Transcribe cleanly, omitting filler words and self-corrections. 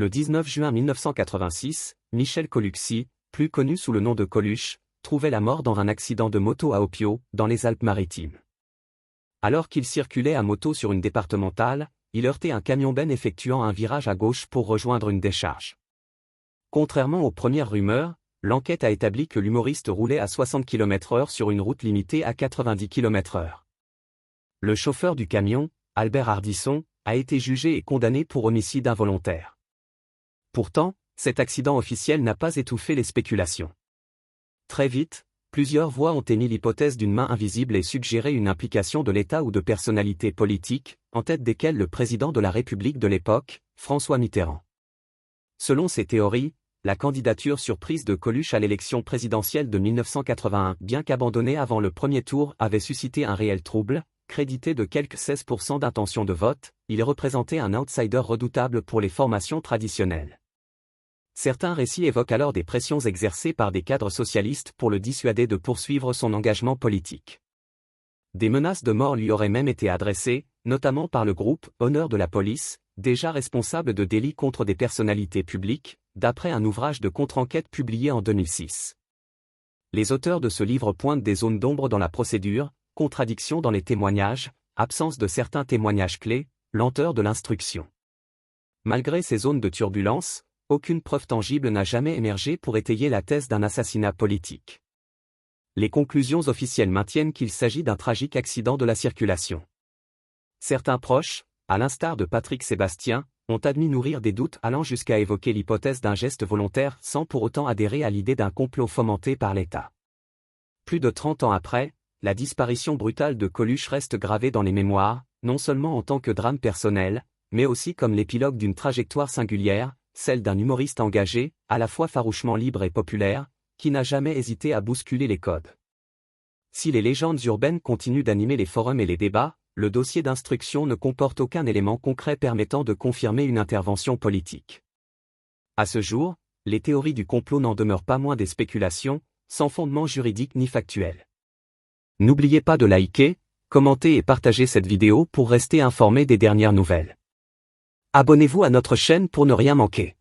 Le 19 juin 1986, Michel Colucci, plus connu sous le nom de Coluche, trouvait la mort dans un accident de moto à Opio, dans les Alpes-Maritimes. Alors qu'il circulait à moto sur une départementale, il heurtait un camion-benne effectuant un virage à gauche pour rejoindre une décharge. Contrairement aux premières rumeurs, l'enquête a établi que l'humoriste roulait à 60 km/h sur une route limitée à 90 km/h. Le chauffeur du camion, Albert Hardisson, a été jugé et condamné pour homicide involontaire. Pourtant, cet accident officiel n'a pas étouffé les spéculations. Très vite, plusieurs voix ont émis l'hypothèse d'une main invisible et suggéré une implication de l'État ou de personnalités politiques, en tête desquelles le président de la République de l'époque, François Mitterrand. Selon ces théories, la candidature surprise de Coluche à l'élection présidentielle de 1981, bien qu'abandonnée avant le premier tour, avait suscité un réel trouble. Crédité de quelques 16% d'intention de vote, il représentait un outsider redoutable pour les formations traditionnelles. Certains récits évoquent alors des pressions exercées par des cadres socialistes pour le dissuader de poursuivre son engagement politique. Des menaces de mort lui auraient même été adressées, notamment par le groupe Honneur de la police, déjà responsable de délits contre des personnalités publiques, d'après un ouvrage de contre-enquête publié en 2006. Les auteurs de ce livre pointent des zones d'ombre dans la procédure, contradictions dans les témoignages, absence de certains témoignages clés, lenteur de l'instruction. Malgré ces zones de turbulence, aucune preuve tangible n'a jamais émergé pour étayer la thèse d'un assassinat politique. Les conclusions officielles maintiennent qu'il s'agit d'un tragique accident de la circulation. Certains proches, à l'instar de Patrick Sébastien, ont admis nourrir des doutes allant jusqu'à évoquer l'hypothèse d'un geste volontaire sans pour autant adhérer à l'idée d'un complot fomenté par l'État. Plus de 30 ans après, la disparition brutale de Coluche reste gravée dans les mémoires, non seulement en tant que drame personnel, mais aussi comme l'épilogue d'une trajectoire singulière, celle d'un humoriste engagé, à la fois farouchement libre et populaire, qui n'a jamais hésité à bousculer les codes. Si les légendes urbaines continuent d'animer les forums et les débats, le dossier d'instruction ne comporte aucun élément concret permettant de confirmer une intervention politique. À ce jour, les théories du complot n'en demeurent pas moins des spéculations, sans fondement juridique ni factuel. N'oubliez pas de liker, commenter et partager cette vidéo pour rester informé des dernières nouvelles. Abonnez-vous à notre chaîne pour ne rien manquer.